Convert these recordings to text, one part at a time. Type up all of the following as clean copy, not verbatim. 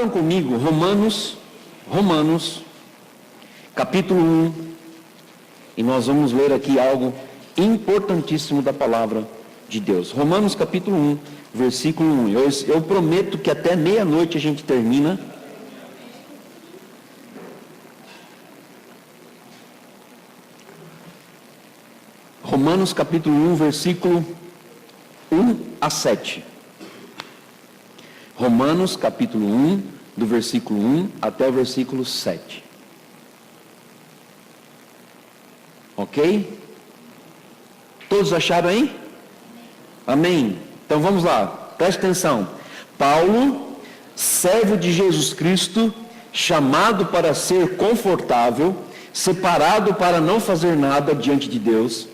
Abram comigo Romanos, capítulo 1, e nós vamos ler aqui algo importantíssimo da palavra de Deus. Romanos capítulo 1, versículo 1. Eu prometo que até meia-noite a gente termina. Romanos capítulo 1, versículo 1 a 7. Romanos capítulo 1, do versículo 1 até o versículo 7. Ok? Todos acharam aí? Amém. Então vamos lá, preste atenção. Paulo, servo de Jesus Cristo, chamado para ser confortável, separado para não fazer nada diante de Deus,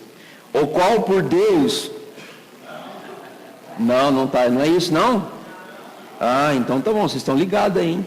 o qual por Deus... Não é isso não? Então tá bom, vocês estão ligados aí, hein?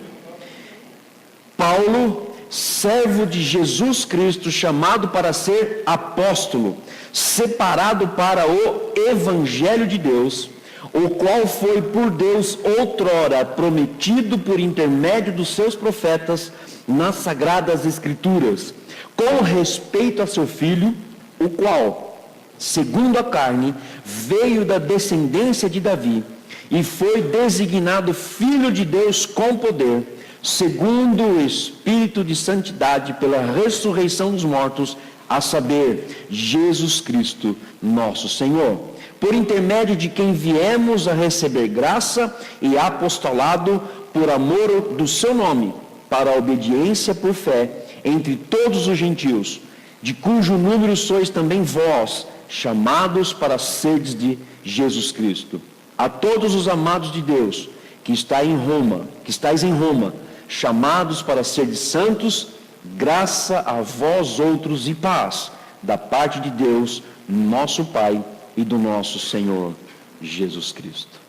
Paulo, servo de Jesus Cristo, chamado para ser apóstolo, separado para o Evangelho de Deus, o qual foi por Deus outrora prometido por intermédio dos seus profetas nas Sagradas Escrituras, com respeito a seu Filho, o qual, segundo a carne, veio da descendência de Davi, e foi designado Filho de Deus com poder, segundo o Espírito de Santidade, pela ressurreição dos mortos, a saber, Jesus Cristo, nosso Senhor, por intermédio de quem viemos a receber graça e apostolado por amor do seu nome, para a obediência por fé entre todos os gentios, de cujo número sois também vós, chamados para serdes de Jesus Cristo. A todos os amados de Deus, que estáis em Roma, chamados para serdes santos, graça a vós outros e paz, da parte de Deus, nosso Pai, e do nosso Senhor Jesus Cristo.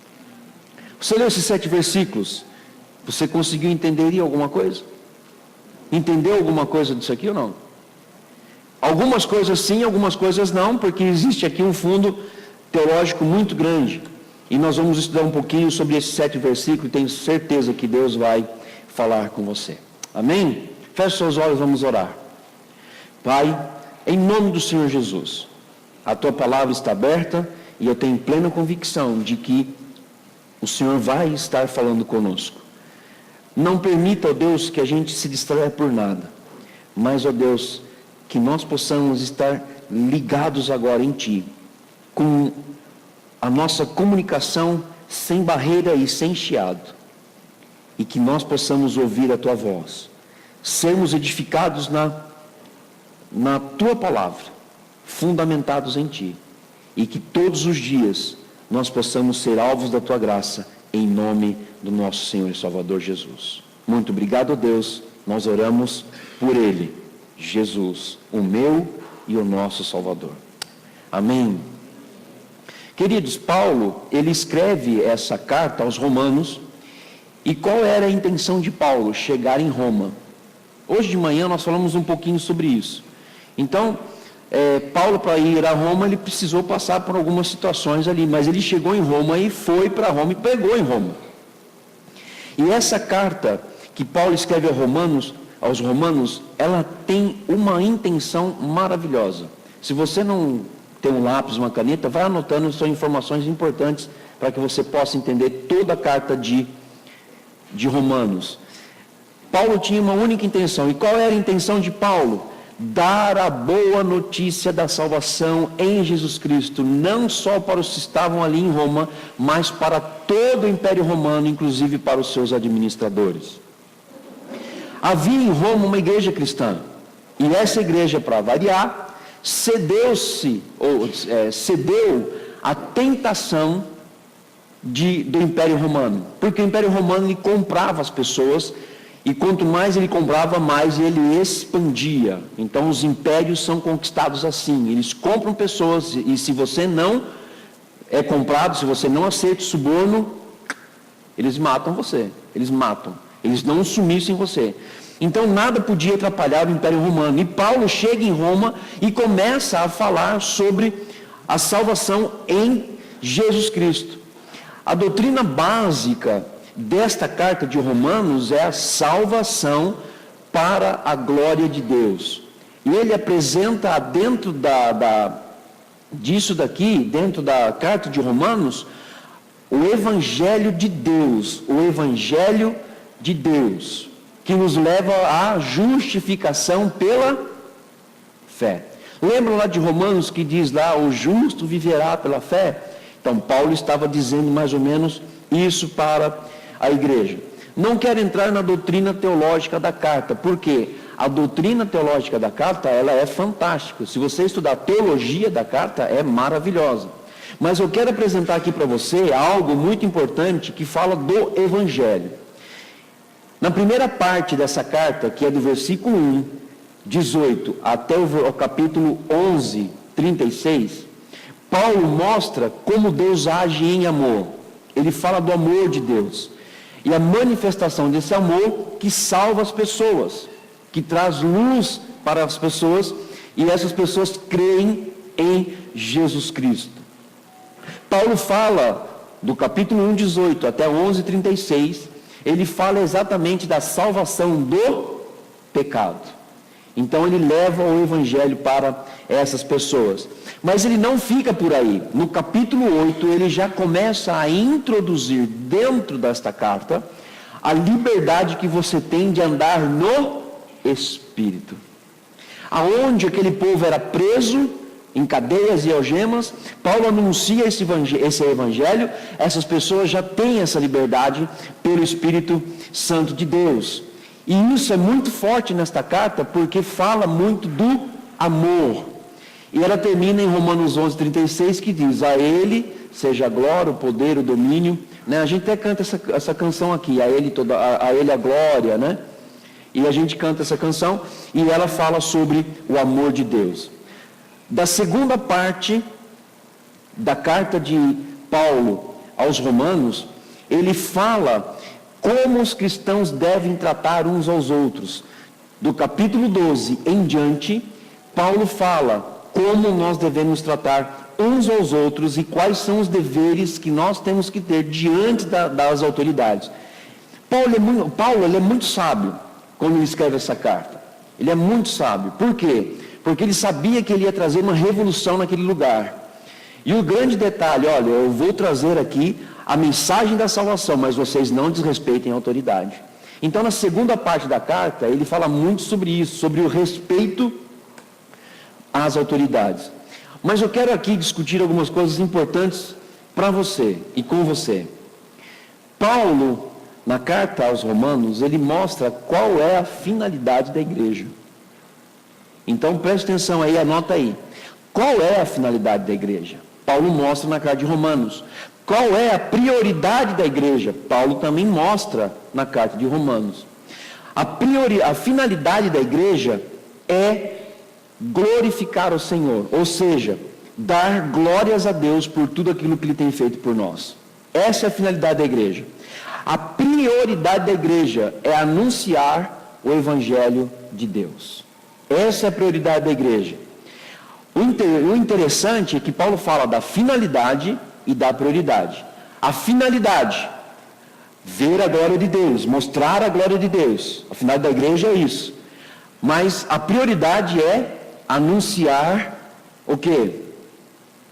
Você leu esses 7 versículos? Você conseguiu entender alguma coisa? Entendeu alguma coisa disso aqui ou não? Algumas coisas sim, algumas coisas não, porque existe aqui um fundo teológico muito grande. E nós vamos estudar um pouquinho sobre esses 7 versículos e tenho certeza que Deus vai falar com você. Amém? Feche seus olhos, vamos orar. Pai, em nome do Senhor Jesus, a Tua palavra está aberta e eu tenho plena convicção de que o Senhor vai estar falando conosco. Não permita, ó Deus, que a gente se distraia por nada, mas, ó Deus, que nós possamos estar ligados agora em Ti, com a nossa comunicação sem barreira e sem chiado, e que nós possamos ouvir a Tua voz, sermos edificados na Tua palavra, fundamentados em Ti, e que todos os dias nós possamos ser alvos da Tua graça, em nome do nosso Senhor e Salvador Jesus. Muito obrigado, Deus, nós oramos por Ele, Jesus, o meu e o nosso Salvador. Amém. Queridos, Paulo, ele escreve essa carta aos romanos, e qual era a intenção de Paulo? Chegar em Roma. Hoje de manhã nós falamos um pouquinho sobre isso. Então, Paulo, para ir a Roma, ele precisou passar por algumas situações ali, mas ele chegou em Roma e foi para Roma e pregou em Roma. E essa carta que Paulo escreve aos romanos, ela tem uma intenção maravilhosa. Se você não tem um lápis, uma caneta, vai anotando, são informações importantes para que você possa entender toda a carta de Romanos. Paulo tinha uma única intenção. E qual era a intenção de Paulo? Dar a boa notícia da salvação em Jesus Cristo, não só para os que estavam ali em Roma, mas para todo o Império Romano, inclusive para os seus administradores. Havia em Roma uma igreja cristã, e essa igreja, para variar, cedeu à tentação do Império Romano, porque o Império Romano ele comprava as pessoas, e quanto mais ele comprava, mais ele expandia. Então os impérios são conquistados assim, eles compram pessoas, e se você não é comprado, se você não aceita o suborno, eles matam você, eles dão um sumiço em você. Então nada podia atrapalhar o Império Romano, e Paulo chega em Roma e começa a falar sobre a salvação em Jesus Cristo. A doutrina básica desta carta de Romanos é a salvação para a glória de Deus. E ele apresenta dentro disso daqui, dentro da carta de Romanos, o Evangelho de Deus, que nos leva à justificação pela fé. Lembra lá de Romanos que diz lá, o justo viverá pela fé? Então Paulo estava dizendo mais ou menos isso para a igreja. Não quero entrar na doutrina teológica da carta, porque a doutrina teológica da carta, ela é fantástica. Se você estudar a teologia da carta, é maravilhosa. Mas eu quero apresentar aqui para você algo muito importante que fala do Evangelho. Na primeira parte dessa carta, que é do versículo 1, 18, até o capítulo 11, 36, Paulo mostra como Deus age em amor. Ele fala do amor de Deus. E a manifestação desse amor que salva as pessoas, que traz luz para as pessoas, e essas pessoas creem em Jesus Cristo. Paulo fala, do capítulo 1, 18 até 11, 36, ele fala exatamente da salvação do pecado. Então ele leva o Evangelho para essas pessoas. Mas ele não fica por aí. No capítulo 8, ele já começa a introduzir dentro desta carta a liberdade que você tem de andar no Espírito. Aonde aquele povo era preso, em cadeias e algemas, Paulo anuncia esse evangelho, essas pessoas já têm essa liberdade pelo Espírito Santo de Deus. E isso é muito forte nesta carta, porque fala muito do amor. E ela termina em Romanos 11, 36, que diz, a Ele seja a glória, o poder, o domínio. Né? A gente até canta essa canção aqui, a Ele a glória, né? E a gente canta essa canção, e ela fala sobre o amor de Deus. Da segunda parte da carta de Paulo aos Romanos, ele fala como os cristãos devem tratar uns aos outros. Do capítulo 12 em diante, Paulo fala como nós devemos tratar uns aos outros e quais são os deveres que nós temos que ter diante das autoridades. Paulo ele é muito sábio quando ele escreve essa carta. Ele é muito sábio. Por quê? Porque ele sabia que ele ia trazer uma revolução naquele lugar. E o grande detalhe, olha, eu vou trazer aqui a mensagem da salvação, mas vocês não desrespeitem a autoridade. Então, na segunda parte da carta, ele fala muito sobre isso, sobre o respeito às autoridades. Mas eu quero aqui discutir algumas coisas importantes para você e com você. Paulo, na carta aos Romanos, ele mostra qual é a finalidade da igreja. Então, preste atenção aí, anota aí. Qual é a finalidade da igreja? Paulo mostra na carta de Romanos. Qual é a prioridade da igreja? Paulo também mostra na carta de Romanos. A finalidade da igreja é glorificar o Senhor, ou seja, dar glórias a Deus por tudo aquilo que Ele tem feito por nós. Essa é a finalidade da igreja. A prioridade da igreja é anunciar o Evangelho de Deus. Essa é a prioridade da igreja. O interessante é que Paulo fala da finalidade e da prioridade. A finalidade, ver a glória de Deus, mostrar a glória de Deus. A finalidade da igreja é isso. Mas a prioridade é anunciar o quê?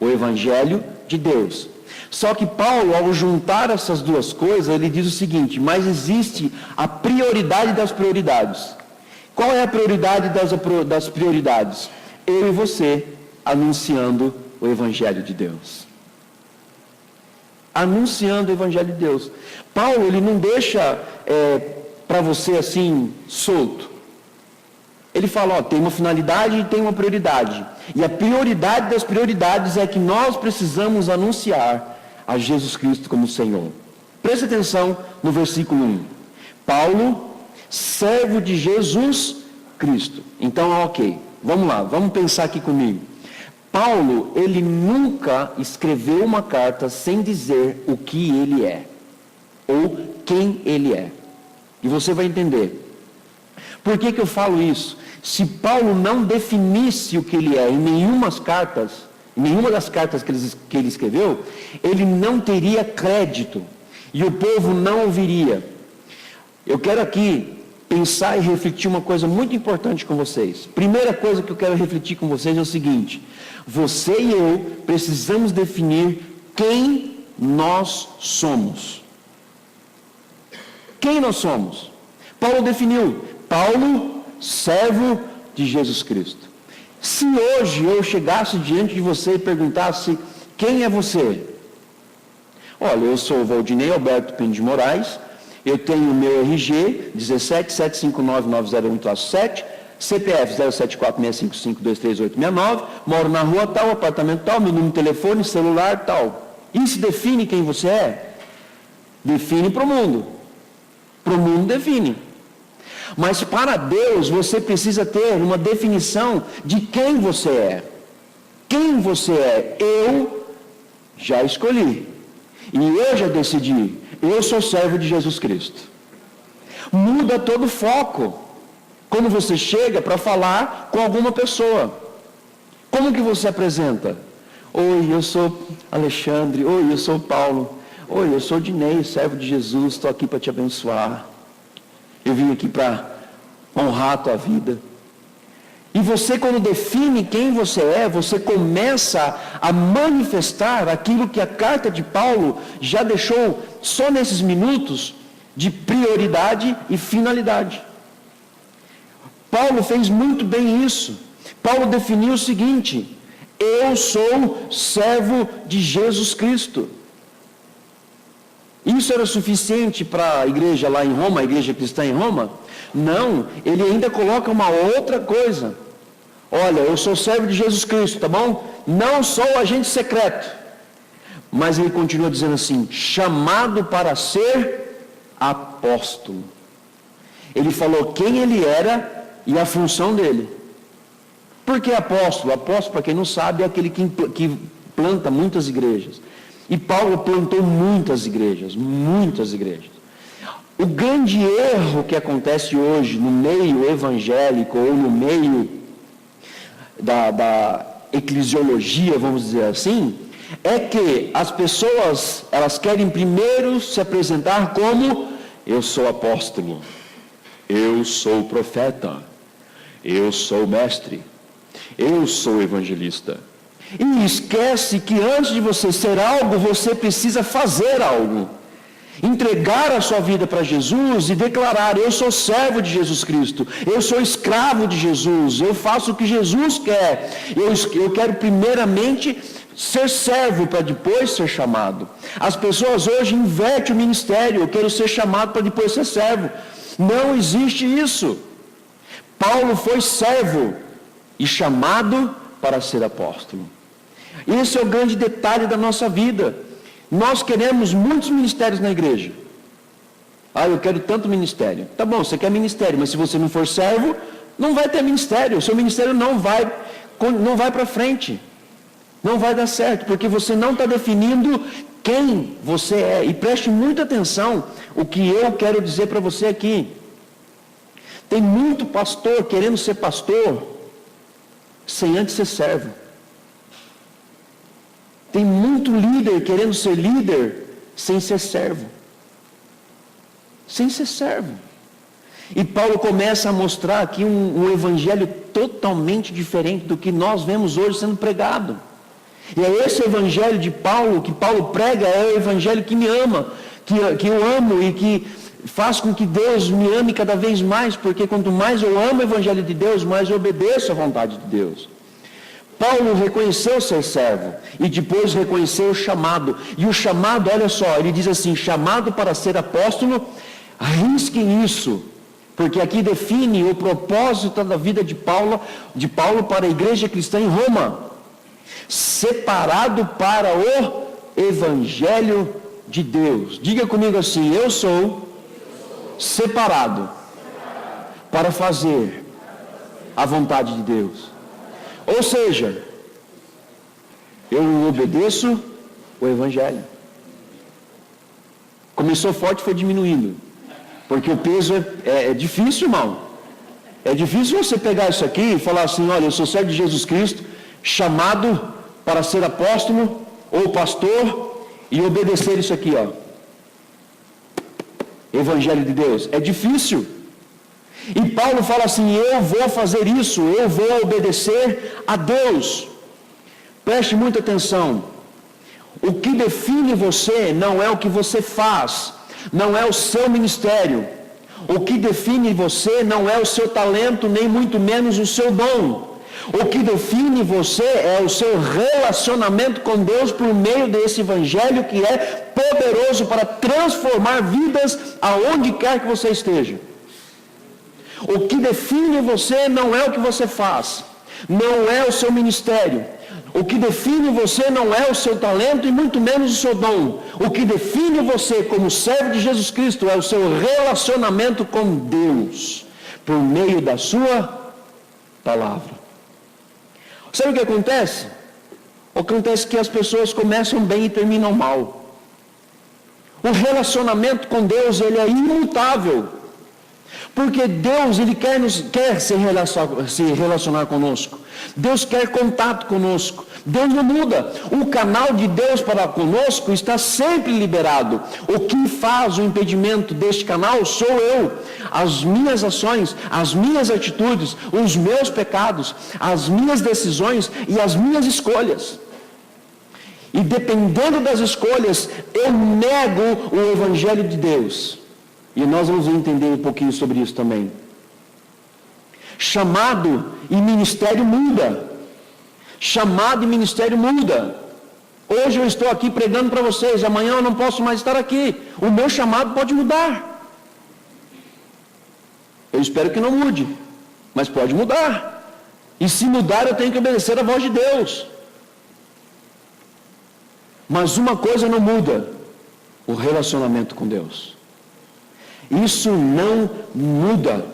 O Evangelho de Deus. Só que Paulo, ao juntar essas duas coisas, ele diz o seguinte, mas existe a prioridade das prioridades. Qual é a prioridade das prioridades? Eu e você anunciando o Evangelho de Deus. Anunciando o Evangelho de Deus. Paulo, ele não deixa para você assim, solto. Ele fala, tem uma finalidade e tem uma prioridade. E a prioridade das prioridades é que nós precisamos anunciar a Jesus Cristo como Senhor. Preste atenção no versículo 1. Paulo, servo de Jesus Cristo. Então, ok, vamos lá, vamos pensar aqui comigo. Paulo, ele nunca escreveu uma carta sem dizer o que ele é, ou quem ele é. E você vai entender. Por que eu falo isso? Se Paulo não definisse o que ele é em nenhuma das cartas que ele escreveu, ele não teria crédito. e o povo não ouviria. Eu quero aqui pensar e refletir uma coisa muito importante com vocês. Primeira coisa que eu quero refletir com vocês é o seguinte: você e eu precisamos definir quem nós somos. Quem nós somos? Paulo definiu: Paulo, servo de Jesus Cristo. Se hoje eu chegasse diante de você e perguntasse: quem é você? Olha, eu sou o Valdinei Alberto Pinto de Moraes, eu tenho o meu RG 17759901-7, CPF 07465523869, moro na rua tal, apartamento tal, meu número de telefone, celular tal. Isso define quem você é? Define para o mundo. Para o mundo define. Mas para Deus você precisa ter uma definição de quem você é. Quem você é? Eu já escolhi. E eu já decidi. Eu sou servo de Jesus Cristo. Muda todo o foco quando você chega para falar com alguma pessoa. Como que você apresenta? Oi, eu sou Alexandre. Oi, eu sou Paulo. Oi, eu sou Dinei, servo de Jesus. Estou aqui para te abençoar. Eu vim aqui para honrar a tua vida. E você, quando define quem você é, você começa a manifestar aquilo que a carta de Paulo já deixou só nesses minutos de prioridade e finalidade. Paulo fez muito bem isso. Paulo definiu o seguinte: eu sou servo de Jesus Cristo. Isso era suficiente para a igreja lá em Roma, a igreja cristã em Roma? Não, ele ainda coloca uma outra coisa. Olha, eu sou servo de Jesus Cristo, tá bom? Não sou agente secreto. Mas ele continua dizendo assim: chamado para ser apóstolo. Ele falou quem ele era e a função dele. Por que apóstolo? Apóstolo, para quem não sabe, é aquele que planta muitas igrejas. E Paulo plantou muitas igrejas, muitas igrejas. O grande erro que acontece hoje no meio evangélico ou no meio da eclesiologia, vamos dizer assim, é que as pessoas, elas querem primeiro se apresentar como: eu sou apóstolo, eu sou profeta, eu sou mestre, eu sou evangelista. E esquece que antes de você ser algo, você precisa fazer algo. Entregar a sua vida para Jesus e declarar: eu sou servo de Jesus Cristo, eu sou escravo de Jesus, eu faço o que Jesus quer, eu quero primeiramente ser servo para depois ser chamado. As pessoas hoje invertem o ministério: eu quero ser chamado para depois ser servo. Não existe isso. Paulo foi servo e chamado para ser apóstolo. Esse é o grande detalhe da nossa vida. Nós queremos muitos ministérios na igreja. Eu quero tanto ministério. Tá bom, você quer ministério, mas se você não for servo, não vai ter ministério. O seu ministério não vai para frente. Não vai dar certo, porque você não está definindo quem você é. E preste muita atenção o que eu quero dizer para você aqui. Tem muito pastor querendo ser pastor sem antes ser servo. Tem muito líder querendo ser líder sem ser servo. Sem ser servo. E Paulo começa a mostrar aqui um evangelho totalmente diferente do que nós vemos hoje sendo pregado. E é esse evangelho de Paulo, que Paulo prega, é o evangelho que me ama, que eu amo e que faz com que Deus me ame cada vez mais, porque quanto mais eu amo o evangelho de Deus, mais eu obedeço à vontade de Deus. Paulo reconheceu ser servo e depois reconheceu o chamado. E o chamado, olha só, ele diz assim: chamado para ser apóstolo, risquem isso, porque aqui define o propósito da vida de Paulo para a igreja cristã em Roma. Separado para o evangelho de Deus. Diga comigo assim: eu sou separado para fazer a vontade de Deus. Ou seja, eu obedeço o evangelho. Começou forte, foi diminuindo. Porque o peso é difícil, irmão. É difícil você pegar isso aqui e falar assim: olha, eu sou servo de Jesus Cristo, chamado para ser apóstolo ou pastor, e obedecer isso aqui, ó. Evangelho de Deus? É difícil. E Paulo fala assim: eu vou fazer isso, eu vou obedecer a Deus. Preste muita atenção. O que define você não é o que você faz, não é o seu ministério. O que define você não é o seu talento, nem muito menos o seu dom. O que define você é o seu relacionamento com Deus por meio desse evangelho que é poderoso para transformar vidas aonde quer que você esteja. O que define você não é o que você faz, não é o seu ministério. O que define você não é o seu talento e muito menos o seu dom. O que define você como servo de Jesus Cristo é o seu relacionamento com Deus por meio da sua palavra. Sabe o que acontece? Acontece que as pessoas começam bem e terminam mal. O relacionamento com Deus, ele é imutável. Porque Deus, ele quer se relacionar conosco. Deus quer contato conosco. Deus não muda. O canal de Deus para conosco está sempre liberado. O que faz o impedimento deste canal sou eu. As minhas ações, as minhas atitudes, os meus pecados, as minhas decisões e as minhas escolhas. E dependendo das escolhas, eu nego o Evangelho de Deus. E nós vamos entender um pouquinho sobre isso também. Chamado e ministério muda. Chamado e ministério muda. Hoje eu estou aqui pregando para vocês, amanhã eu não posso mais estar aqui. O meu chamado pode mudar. Eu espero que não mude, mas pode mudar. E se mudar, eu tenho que obedecer a voz de Deus. Mas uma coisa não muda: o relacionamento com Deus. Isso não muda.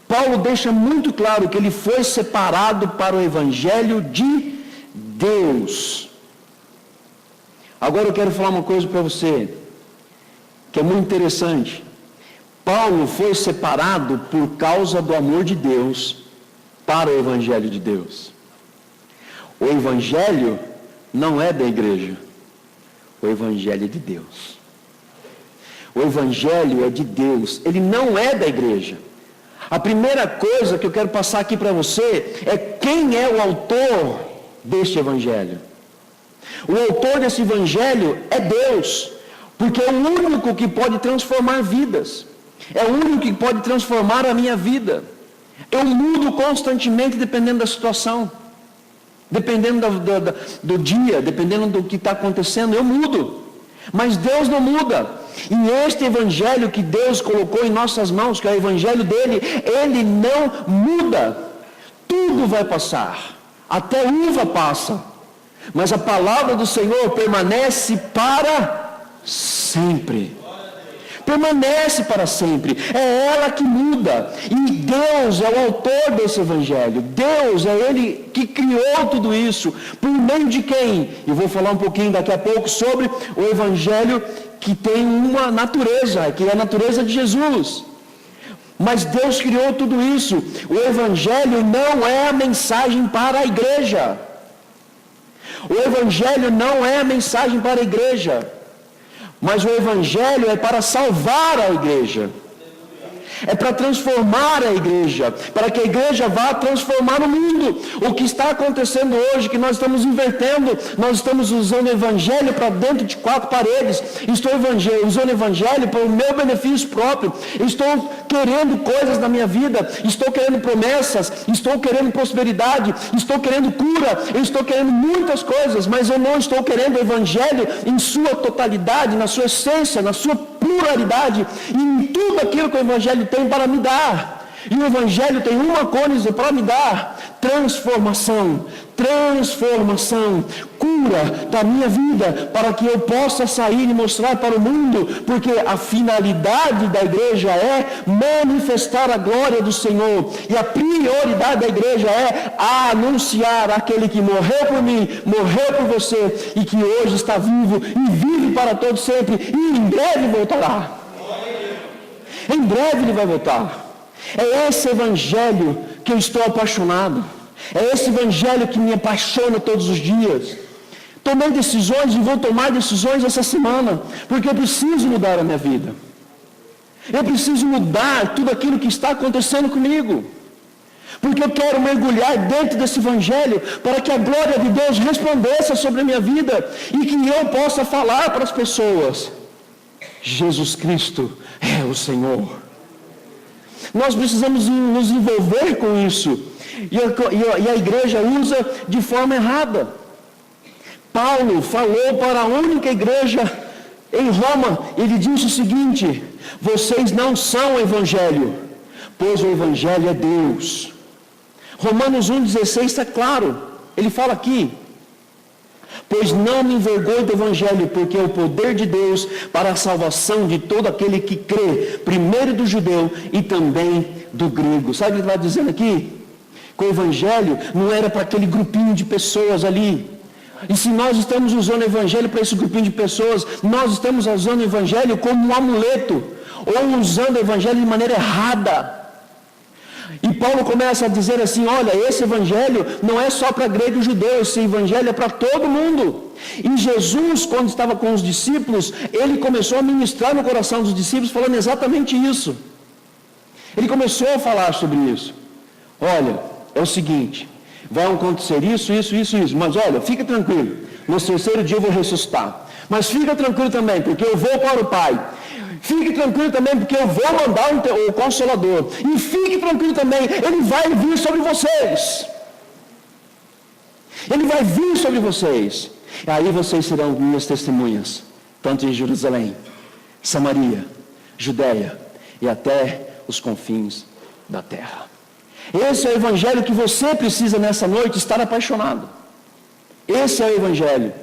Paulo deixa muito claro que ele foi separado para o Evangelho de Deus. Agora eu quero falar uma coisa para você, que é muito interessante. Paulo foi separado por causa do amor de Deus para o Evangelho de Deus. O Evangelho não é da igreja. O Evangelho é de Deus. O Evangelho é de Deus, ele não é da igreja. A primeira coisa que eu quero passar aqui para você é quem é o autor deste Evangelho. O autor desse Evangelho é Deus, porque é o único que pode transformar vidas. É o único que pode transformar a minha vida. Eu mudo constantemente dependendo da situação, dependendo do dia, dependendo do que está acontecendo, eu mudo. Mas Deus não muda. E este Evangelho que Deus colocou em nossas mãos, que é o Evangelho dele, ele não muda. Tudo vai passar, até uva passa, mas a palavra do Senhor permanece para sempre. Permanece para sempre. É ela que muda. E Deus é o autor desse Evangelho. Deus é Ele que criou tudo isso. Por meio de quem? Eu vou falar um pouquinho daqui a pouco sobre o Evangelho que tem uma natureza, que é a natureza de Jesus. Mas Deus criou tudo isso. O Evangelho não é a mensagem para a igreja. O Evangelho não é a mensagem para a igreja. Mas o Evangelho é para salvar a igreja. É para transformar a igreja, para que a igreja vá transformar o mundo. O que está acontecendo hoje, que nós estamos invertendo, nós estamos usando o Evangelho para dentro de quatro paredes. Estou usando o Evangelho para o meu benefício próprio. Estou querendo coisas na minha vida, estou querendo promessas, estou querendo prosperidade, estou querendo cura, eu estou querendo muitas coisas, mas eu não estou querendo o Evangelho em sua totalidade, na sua essência, na sua pluralidade, e em tudo aquilo que o Evangelho tem para me dar. E o Evangelho tem uma coisa para me dar: transformação, cura da minha vida, para que eu possa sair e mostrar para o mundo, porque a finalidade da igreja é manifestar a glória do Senhor, e a prioridade da igreja é anunciar aquele que morreu por mim, morreu por você, e que hoje está vivo e vive para todo sempre, e em breve voltará. Em breve ele vai voltar. É esse Evangelho que eu estou apaixonado. É esse Evangelho que me apaixona todos os dias. Tomei decisões e vou tomar decisões essa semana, porque eu preciso mudar a minha vida. Eu preciso mudar tudo aquilo que está acontecendo comigo. Porque eu quero mergulhar dentro desse evangelho para que a glória de Deus resplandeça sobre a minha vida e que eu possa falar para as pessoas: Jesus Cristo é o Senhor. Nós precisamos nos envolver com isso. E a igreja usa de forma errada. Paulo falou para a única igreja em Roma, ele disse o seguinte: vocês não são o evangelho, pois o evangelho é Deus. Romanos 1,16 está claro, ele fala aqui: pois não me envergonho do evangelho, porque é o poder de Deus para a salvação de todo aquele que crê, primeiro do judeu e também do grego. Sabe o que ele está dizendo aqui? Que o evangelho não era para aquele grupinho de pessoas ali. E se nós estamos usando o evangelho para esse grupinho de pessoas, nós estamos usando o evangelho como um amuleto, ou usando o evangelho de maneira errada. E Paulo começa a dizer assim: olha, esse evangelho não é só para grego e judeu, esse evangelho é para todo mundo. E Jesus, quando estava com os discípulos, ele começou a ministrar no coração dos discípulos, falando exatamente isso. Ele começou a falar sobre isso. Olha, é o seguinte, vai acontecer isso, mas olha, fica tranquilo, no terceiro dia eu vou ressuscitar. Mas fica tranquilo também, porque eu vou para o Pai. Fique tranquilo também, porque eu vou mandar o Consolador. E fique tranquilo também, Ele vai vir sobre vocês. Ele vai vir sobre vocês. E aí vocês serão minhas testemunhas, tanto em Jerusalém, Samaria, Judeia e até os confins da terra. Esse é o evangelho que você precisa nessa noite estar apaixonado. Esse é o evangelho.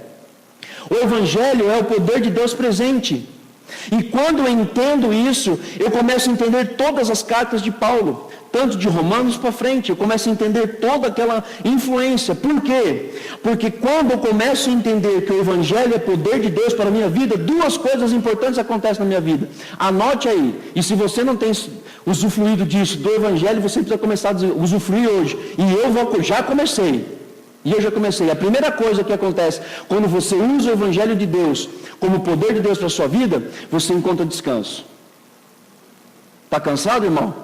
O evangelho é o poder de Deus presente. E quando eu entendo isso, eu começo a entender todas as cartas de Paulo, tanto de Romanos para frente, eu começo a entender toda aquela influência. Por quê? Porque quando eu começo a entender que o evangelho é poder de Deus para a minha vida, duas coisas importantes acontecem na minha vida. Anote aí, e se você não tem usufruído disso, do evangelho, você precisa começar a usufruir hoje. E já comecei. A primeira coisa que acontece quando você usa o evangelho de Deus como poder de Deus para a sua vida, você encontra descanso. Está cansado, irmão?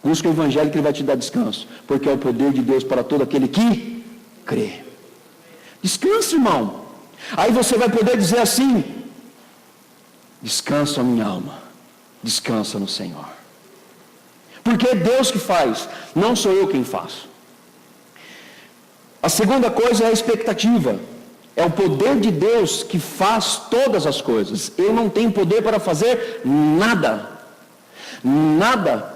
Busca o evangelho que ele vai te dar descanso, porque é o poder de Deus para todo aquele que crê. Descansa, irmão. Aí você vai poder dizer assim: descansa a minha alma, descansa no Senhor. Porque é Deus que faz, não sou eu quem faço. A segunda coisa é a expectativa. É o poder de Deus que faz todas as coisas. Eu não tenho poder para fazer nada. Nada.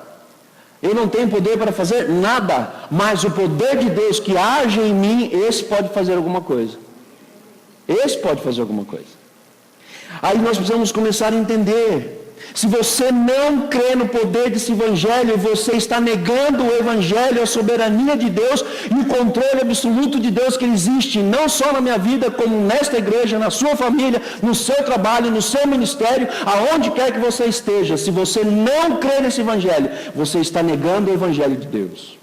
Eu não tenho poder para fazer nada. Mas o poder de Deus que age em mim, esse pode fazer alguma coisa. Esse pode fazer alguma coisa. Aí nós precisamos começar a entender. Se você não crê no poder desse evangelho, você está negando o evangelho, a soberania de Deus e o controle absoluto de Deus que existe, não só na minha vida, como nesta igreja, na sua família, no seu trabalho, no seu ministério, aonde quer que você esteja. Se você não crê nesse evangelho, você está negando o evangelho de Deus.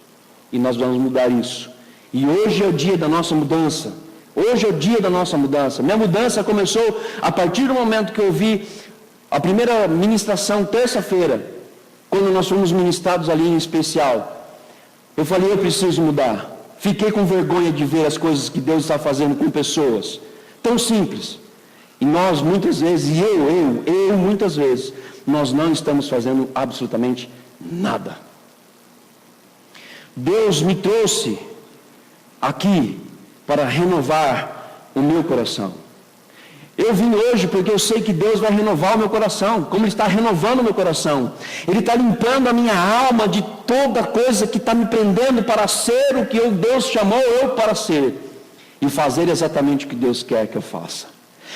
E nós vamos mudar isso. E hoje é o dia da nossa mudança. Hoje é o dia da nossa mudança. Minha mudança começou a partir do momento que eu vi a primeira ministração, terça-feira, quando nós fomos ministrados ali em especial. Eu falei: eu preciso mudar. Fiquei com vergonha de ver as coisas que Deus está fazendo com pessoas. Tão simples. E nós muitas vezes, eu muitas vezes, nós não estamos fazendo absolutamente nada. Deus me trouxe aqui para renovar o meu coração. Eu vim hoje porque eu sei que Deus vai renovar o meu coração, como Ele está renovando o meu coração. Ele está limpando a minha alma de toda coisa que está me prendendo para ser o que Deus chamou eu para ser. E fazer exatamente o que Deus quer que eu faça.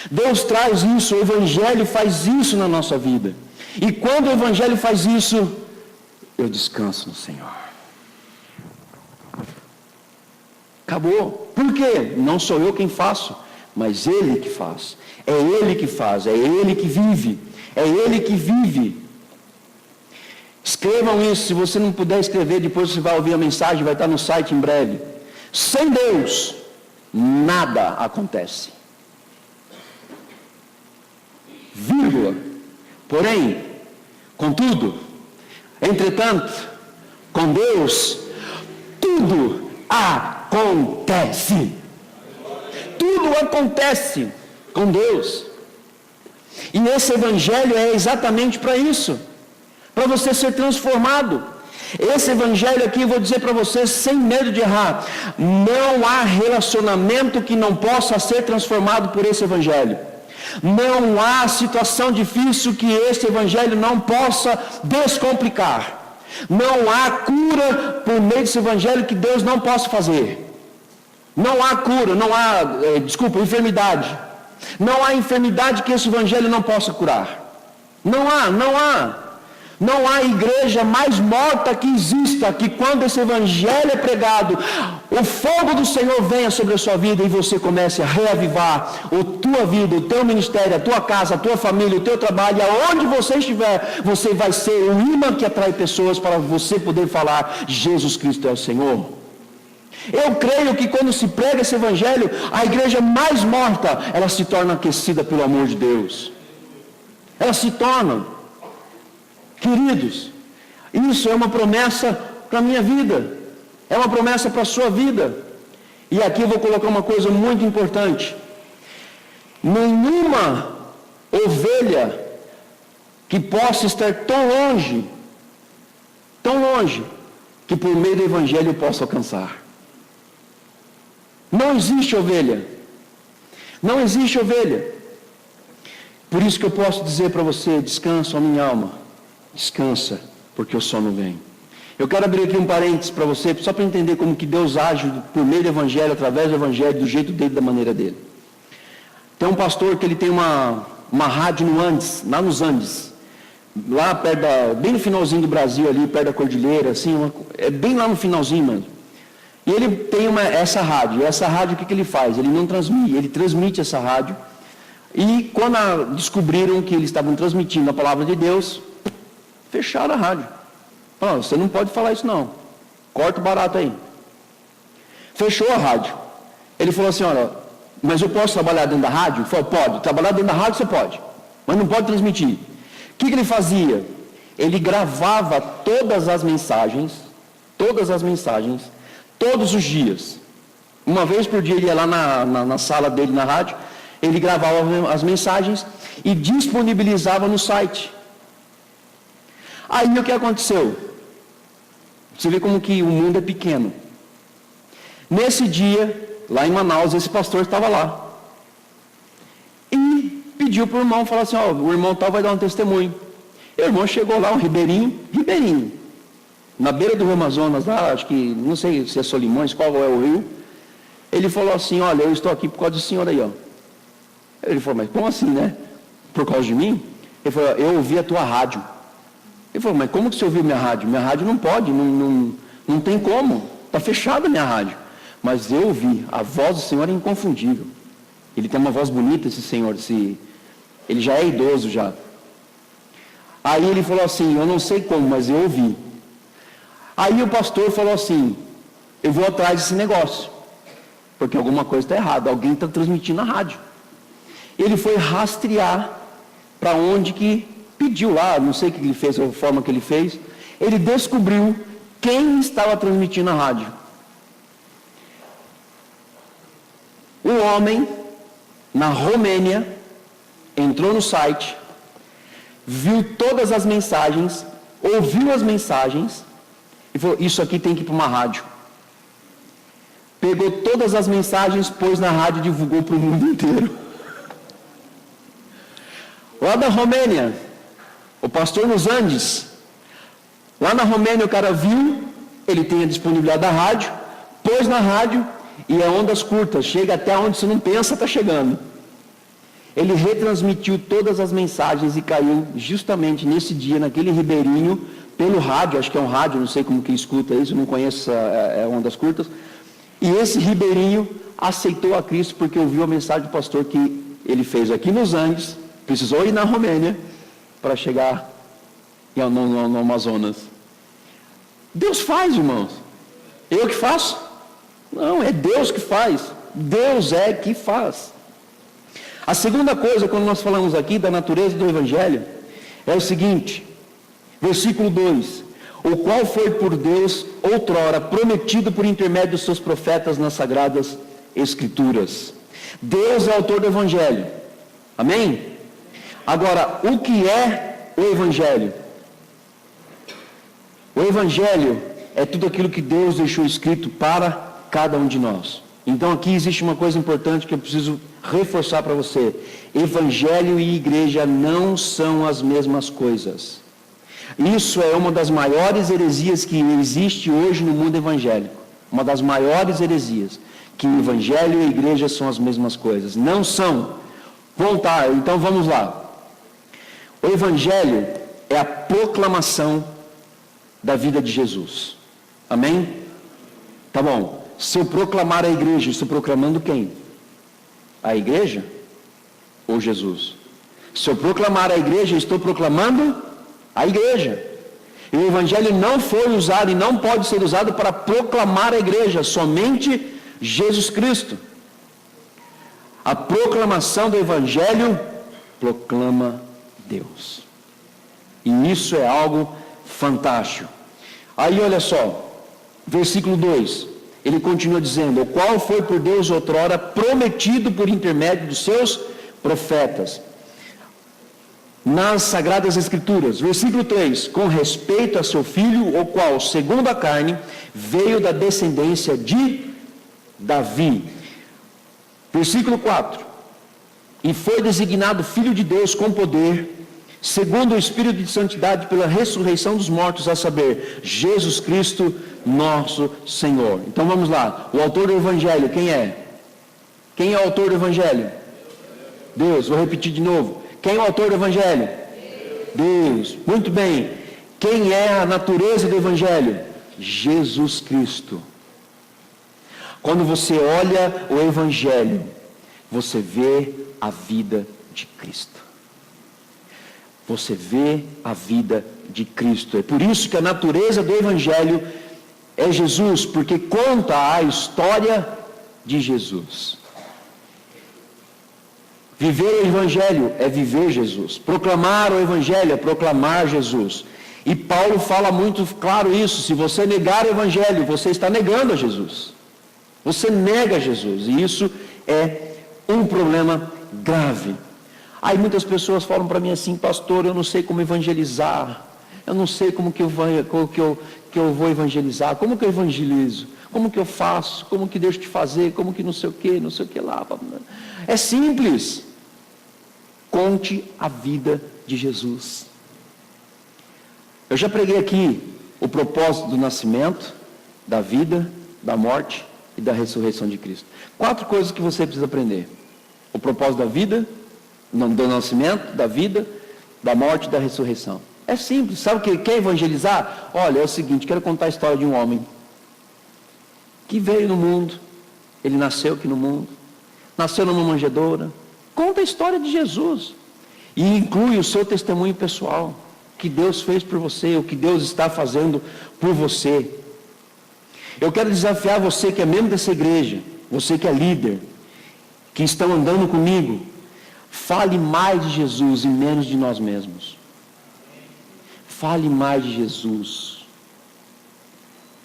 Deus traz isso, o Evangelho faz isso na nossa vida. E quando o Evangelho faz isso, eu descanso no Senhor. Acabou. Por quê? Não sou eu quem faço, mas Ele que faz. É Ele que faz, é Ele que vive. É Ele que vive. Escrevam isso, se você não puder escrever, depois você vai ouvir a mensagem, vai estar no site em breve. Sem Deus, nada acontece. Vírgula. Porém, Contudo, entretanto, com Deus, tudo acontece. Tudo acontece com Deus. E esse evangelho é exatamente para isso, para você ser transformado. Esse evangelho aqui, eu vou dizer para você sem medo de errar, não há relacionamento que não possa ser transformado por esse evangelho. Não há situação difícil que esse evangelho não possa descomplicar. Não há cura por meio desse evangelho que Deus não possa fazer. Não há cura, não há, enfermidade. Não há enfermidade que esse evangelho não possa curar. Não há. Não há igreja mais morta que exista, que quando esse evangelho é pregado, o fogo do Senhor venha sobre a sua vida e você comece a reavivar a tua vida, o teu ministério, a tua casa, a tua família, o teu trabalho, aonde você estiver, você vai ser o imã que atrai pessoas para você poder falar, Jesus Cristo é o Senhor. Eu creio que quando se prega esse evangelho, a igreja mais morta, ela se torna aquecida pelo amor de Deus. Ela se torna. Queridos, isso é uma promessa para a minha vida, é uma promessa para a sua vida. E aqui eu vou colocar uma coisa muito importante: nenhuma ovelha que possa estar tão longe, que por meio do evangelho eu possa alcançar. Não existe ovelha, não existe ovelha. Por isso que eu posso dizer para você: descansa, ó minha alma. Descansa, porque o sono vem. Eu quero abrir aqui um parênteses para você, só para entender como que Deus age por meio do Evangelho, através do Evangelho, do jeito dele, da maneira dele. Tem um pastor que ele tem uma rádio no Andes, lá nos Andes, lá perto bem no finalzinho do Brasil, ali perto da cordilheira, assim, é bem lá no finalzinho, mano. E ele tem essa rádio, o que ele faz? Ele não transmite, ele transmite essa rádio, e quando descobriram que eles estavam transmitindo a palavra de Deus, fecharam a rádio. Falaram: você não pode falar isso não, corta o barato aí. Fechou a rádio. Ele falou assim: olha, mas eu posso trabalhar dentro da rádio? Ele falou: pode, trabalhar dentro da rádio você pode, mas não pode transmitir. O que ele fazia? Ele gravava todas as mensagens, todos os dias. Uma vez por dia ele ia lá na sala dele na rádio, ele gravava as mensagens e disponibilizava no site. Aí o que aconteceu? Você vê como que o mundo é pequeno. Nesse dia, lá em Manaus, esse pastor estava lá. E pediu para o irmão, falou assim: ó, o irmão tal vai dar um testemunho. E o irmão chegou lá, um ribeirinho, na beira do Rio Amazonas, lá, acho que, não sei se é Solimões, qual é o rio. Ele falou assim: olha, eu estou aqui por causa do senhor aí, ó. Ele falou: mas como assim, né? Por causa de mim? Ele falou: eu ouvi a tua rádio. Ele falou: mas como que você ouviu minha rádio? Minha rádio não pode, não tem como, está fechada a minha rádio. Mas eu ouvi, a voz do Senhor é inconfundível. Ele tem uma voz bonita, esse Senhor, ele já é idoso já. Aí ele falou assim: eu não sei como, mas eu ouvi. Aí o pastor falou assim: eu vou atrás desse negócio, porque alguma coisa está errada, alguém está transmitindo a rádio. Ele foi rastrear para onde que pediu lá, não sei o que ele fez, a forma que ele fez. Ele descobriu quem estava transmitindo a rádio. Um homem na Romênia entrou no site, viu todas as mensagens, ouviu as mensagens e falou: isso aqui tem que ir para uma rádio. Pegou todas as mensagens, pôs na rádio e divulgou para o mundo inteiro. Lá da Romênia, o pastor nos Andes, lá na Romênia o cara viu, ele tem a disponibilidade da rádio, pôs na rádio e é ondas curtas, chega até onde você não pensa, está chegando. Ele retransmitiu todas as mensagens e caiu justamente nesse dia, naquele ribeirinho, pelo rádio, acho que é um rádio, não sei como que escuta isso, não conheço ondas curtas. E esse ribeirinho aceitou a Cristo porque ouviu a mensagem do pastor que ele fez aqui nos Andes, precisou ir na Romênia para chegar no Amazonas. Deus faz, irmãos. Eu que faço? Não, é Deus que faz. Deus é que faz. A segunda coisa, quando nós falamos aqui da natureza do Evangelho, é o seguinte: Versículo 2: o qual foi por Deus outrora prometido por intermédio dos seus profetas nas sagradas Escrituras. Deus é autor do Evangelho. Amém? Agora, o que é o Evangelho? O Evangelho é tudo aquilo que Deus deixou escrito para cada um de nós. Então aqui existe uma coisa importante que eu preciso reforçar para você. Evangelho e igreja não são as mesmas coisas. Isso é uma das maiores heresias que existe hoje no mundo evangélico. Uma das maiores heresias. Que evangelho e igreja são as mesmas coisas. Não são. Voltar, então vamos lá. O evangelho é a proclamação da vida de Jesus. Amém? Tá bom. Se eu proclamar a igreja, estou proclamando quem? A igreja ou Jesus? Se eu proclamar a igreja, estou proclamando a igreja. E o evangelho não foi usado e não pode ser usado para proclamar a igreja, somente Jesus Cristo. A proclamação do evangelho proclama Deus. E isso é algo fantástico. Aí olha só, versículo 2, ele continua dizendo: o qual foi por Deus outrora prometido por intermédio dos seus profetas nas sagradas Escrituras. Versículo 3, com respeito a seu filho, o qual, segundo a carne, veio da descendência de Davi. Versículo 4, e foi designado filho de Deus com poder, segundo o Espírito de santidade, pela ressurreição dos mortos, a saber, Jesus Cristo, nosso Senhor. Então vamos lá, o autor do Evangelho, quem é? Quem é o autor do Evangelho? Deus. Vou repetir de novo. Quem é o autor do Evangelho? Deus. Muito bem. Quem é a natureza do Evangelho? Jesus Cristo. Quando você olha o Evangelho, você vê a vida de Cristo. Você vê a vida de Cristo. É por isso que a natureza do Evangelho é Jesus, porque conta a história de Jesus. Viver o Evangelho é viver Jesus. Proclamar o Evangelho é proclamar Jesus. E Paulo fala muito claro isso. Se você negar o Evangelho, você está negando a Jesus. Você nega Jesus. E isso é um problema grave. Aí muitas pessoas falam para mim assim: pastor, eu não sei como evangelizar. Eu não sei como que eu vou evangelizar. Como que eu evangelizo? Como que eu faço? Como que deixo de fazer? Como que não sei o que lá. É simples. Conte a vida de Jesus. Eu já preguei aqui o propósito do nascimento, da vida, da morte e da ressurreição de Cristo. 4 coisas que você precisa aprender: o propósito da vida, do nascimento, da vida, da morte e da ressurreição. É simples. Sabe o que quer evangelizar? Olha, é o seguinte: quero contar a história de um homem que veio no mundo. Ele nasceu aqui no mundo, nasceu numa manjedoura. Conta a história de Jesus e inclui o seu testemunho pessoal, o que Deus fez por você, o que Deus está fazendo por você. Eu quero desafiar você que é membro dessa igreja, você que é líder, que estão andando comigo. Fale mais de Jesus e menos de nós mesmos. Fale mais de Jesus.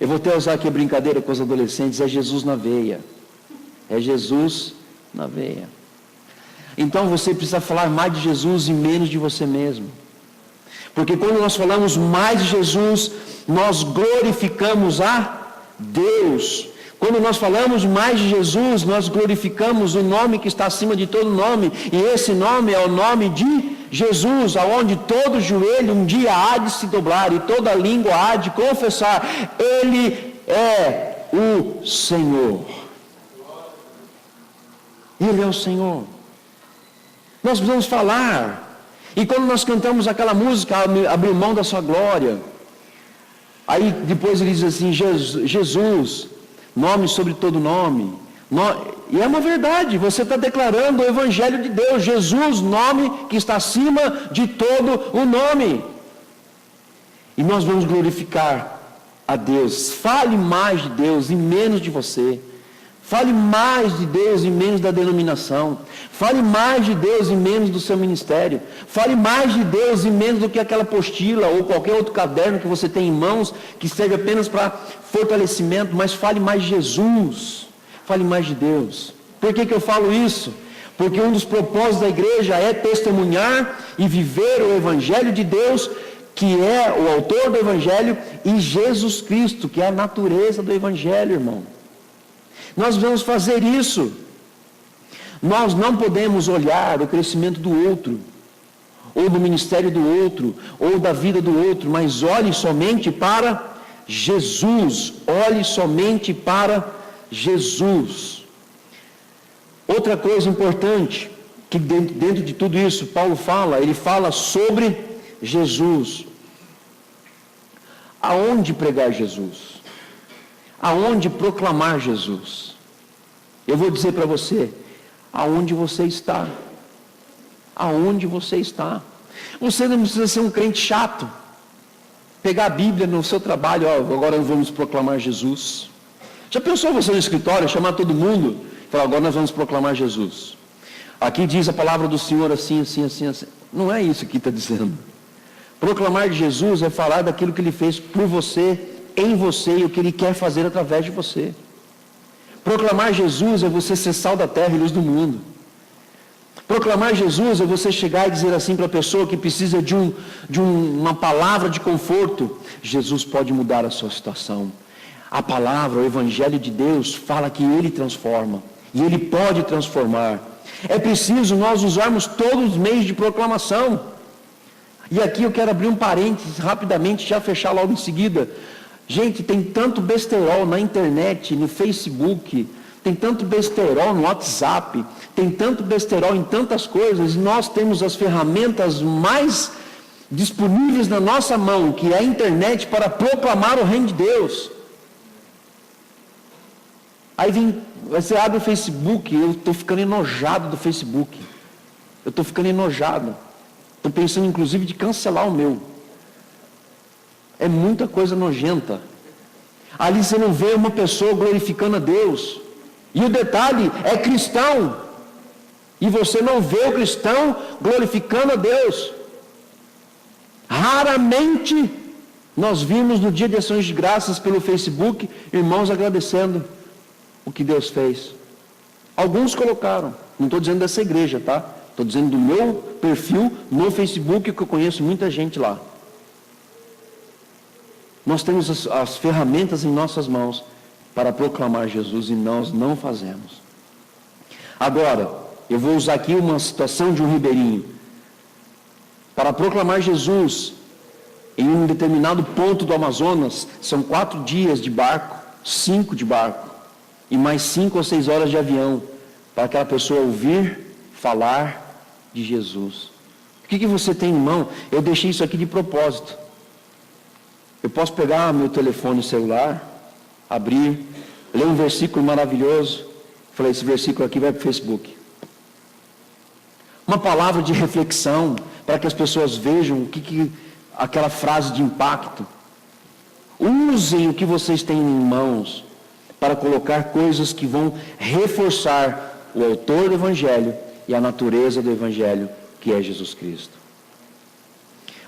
Eu vou até usar aqui a brincadeira com os adolescentes: é Jesus na veia. É Jesus na veia. Então você precisa falar mais de Jesus e menos de você mesmo. Porque quando nós falamos mais de Jesus, nós glorificamos a Deus. Quando nós falamos mais de Jesus, nós glorificamos o nome que está acima de todo nome. E esse nome é o nome de Jesus, aonde todo joelho um dia há de se dobrar e toda língua há de confessar: Ele é o Senhor. Ele é o Senhor. Nós precisamos falar. E quando nós cantamos aquela música, abrir mão da sua glória, aí depois ele diz assim: Jesus, nome sobre todo nome. E é uma verdade, você está declarando o Evangelho de Deus. Jesus, nome que está acima de todo o nome. E nós vamos glorificar a Deus. Fale mais de Deus e menos de você. Fale mais de Deus e menos da denominação. Fale mais de Deus e menos do seu ministério. Fale mais de Deus e menos do que aquela apostila ou qualquer outro caderno que você tem em mãos, que serve apenas para fortalecimento, mas fale mais de Jesus. Fale mais de Deus. Por que eu falo isso? Porque um dos propósitos da igreja é testemunhar e viver o Evangelho de Deus, que é o autor do Evangelho, e Jesus Cristo, que é a natureza do Evangelho, irmão. Nós vamos fazer isso. Nós não podemos olhar o crescimento do outro, ou do ministério do outro, ou da vida do outro, mas olhe somente para Jesus. Olhe somente para Jesus. Outra coisa importante, que dentro de tudo isso, Paulo fala, ele fala sobre Jesus. Aonde pregar Jesus? Aonde proclamar Jesus? Eu vou dizer para você, aonde você está. Aonde você está. Você não precisa ser um crente chato. Pegar a Bíblia no seu trabalho, agora vamos proclamar Jesus. Já pensou você no escritório, chamar todo mundo e falar, agora nós vamos proclamar Jesus. Aqui diz a palavra do Senhor assim, assim, assim, assim. Não é isso que está dizendo. Proclamar de Jesus é falar daquilo que Ele fez por você, em você, e o que Ele quer fazer através de você. Proclamar Jesus é você ser sal da terra e luz do mundo. Proclamar Jesus é você chegar e dizer assim para a pessoa que precisa de uma palavra de conforto. Jesus pode mudar a sua situação. A palavra, o Evangelho de Deus, fala que Ele transforma. E Ele pode transformar. É preciso nós usarmos todos os meios de proclamação. E aqui eu quero abrir um parênteses rapidamente, já fechar logo em seguida. Gente, tem tanto besterol na internet, no Facebook, tem tanto besterol no WhatsApp, tem tanto besterol em tantas coisas, e nós temos as ferramentas mais disponíveis na nossa mão, que é a internet, para proclamar o reino de Deus. Aí você abre o Facebook, eu estou ficando enojado do Facebook. Eu estou ficando enojado. Estou pensando inclusive de cancelar o meu. É muita coisa nojenta. Ali você não vê uma pessoa glorificando a Deus. E o detalhe é cristão. E você não vê o cristão glorificando a Deus. Raramente nós vimos no dia de ações de graças pelo Facebook, irmãos agradecendo o que Deus fez. Alguns colocaram. Não estou dizendo dessa igreja, tá? Estou dizendo do meu perfil no Facebook, que eu conheço muita gente lá. Nós temos as ferramentas em nossas mãos para proclamar Jesus e nós não fazemos. Agora, eu vou usar aqui uma situação de um ribeirinho. Para proclamar Jesus em um determinado ponto do Amazonas, são 4 dias de barco, 5 de barco, e mais 5 ou 6 horas de avião, para aquela pessoa ouvir falar de Jesus. O que você tem em mão? Eu deixei isso aqui de propósito. Eu posso pegar meu telefone celular, abrir, ler um versículo maravilhoso. Falei, esse versículo aqui vai para o Facebook. Uma palavra de reflexão, para que as pessoas vejam aquela frase de impacto. Usem o que vocês têm em mãos para colocar coisas que vão reforçar o autor do Evangelho e a natureza do Evangelho, que é Jesus Cristo.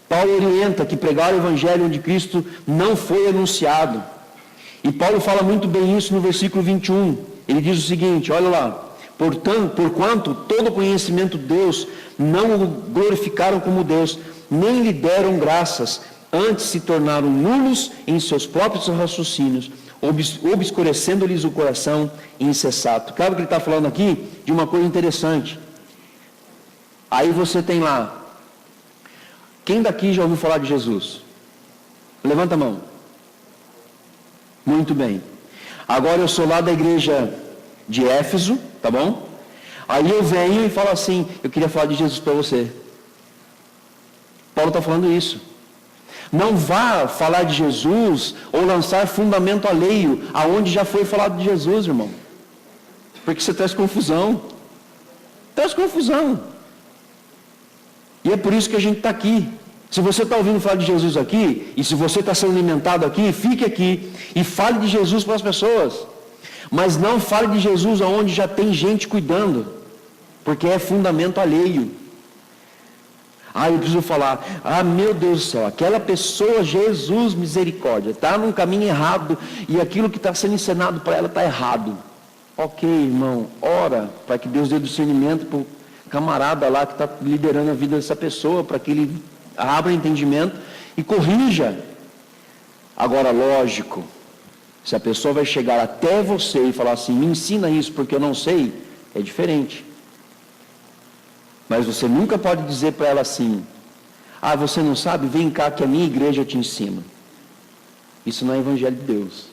Paulo orienta que pregar o Evangelho onde Cristo não foi anunciado. E Paulo fala muito bem isso no versículo 21. Ele diz o seguinte, olha lá. Porquanto todo conhecimento de Deus não o glorificaram como Deus, nem lhe deram graças, antes se tornaram nulos em seus próprios raciocínios, obscurecendo-lhes o coração insensato. Claro que ele está falando aqui de uma coisa interessante. Aí você tem lá, quem daqui já ouviu falar de Jesus? Levanta a mão. Muito bem. Agora eu sou lá da igreja de Éfeso, tá bom? Aí eu venho e falo assim, eu queria falar de Jesus para você. Paulo está falando isso. Não vá falar de Jesus ou lançar fundamento alheio aonde já foi falado de Jesus, irmão. Porque você traz confusão. Traz confusão. E é por isso que a gente está aqui. Se você está ouvindo falar de Jesus aqui, e se você está sendo alimentado aqui, fique aqui e fale de Jesus para as pessoas. Mas não fale de Jesus aonde já tem gente cuidando, porque é fundamento alheio. Eu preciso falar, meu Deus do céu, aquela pessoa, Jesus, misericórdia, está num caminho errado, e aquilo que está sendo ensinado para ela está errado. Ok, irmão, ora, para que Deus dê discernimento para o camarada lá que está liderando a vida dessa pessoa, para que ele abra entendimento e corrija. Agora, lógico, se a pessoa vai chegar até você e falar assim, me ensina isso porque eu não sei, é diferente. Mas você nunca pode dizer para ela assim, você não sabe? Vem cá que a minha igreja te ensina. Isso não é evangelho de Deus.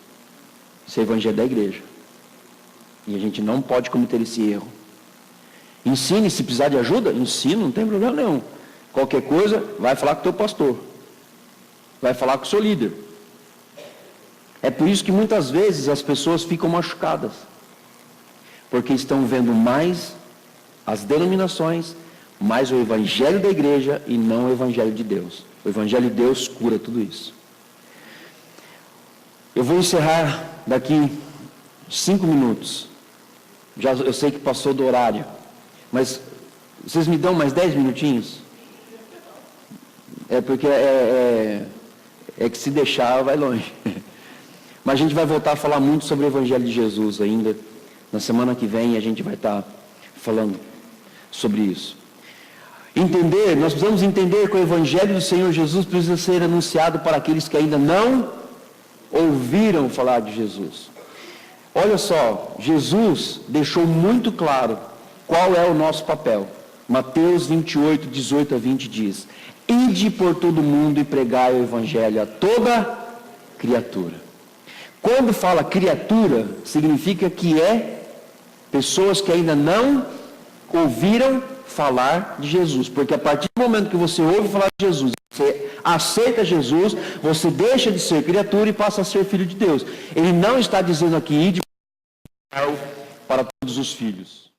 Isso é evangelho da igreja. E a gente não pode cometer esse erro. Ensine, se precisar de ajuda, ensina, não tem problema nenhum. Qualquer coisa, vai falar com o teu pastor. Vai falar com o seu líder. É por isso que muitas vezes as pessoas ficam machucadas. Porque estão vendo mais as denominações, mais o evangelho da igreja e não o evangelho de Deus. O evangelho de Deus cura tudo isso. Eu vou encerrar daqui 5 minutos. Eu sei que passou do horário, mas vocês me dão mais 10 minutinhos? Porque que se deixar vai longe. Mas a gente vai voltar a falar muito sobre o evangelho de Jesus ainda. Na semana que vem a gente vai estar falando sobre isso. Nós precisamos entender que o evangelho do Senhor Jesus precisa ser anunciado para aqueles que ainda não ouviram falar de Jesus. Olha só, Jesus deixou muito claro qual é o nosso papel. Mateus 28, 18 a 20 diz, ide por todo mundo e pregai o evangelho a toda criatura. Quando fala criatura, significa que pessoas que ainda não ouviram falar de Jesus, porque a partir do momento que você ouve falar de Jesus, você aceita Jesus, você deixa de ser criatura e passa a ser filho de Deus. Ele não está dizendo aqui, ide para todos os filhos.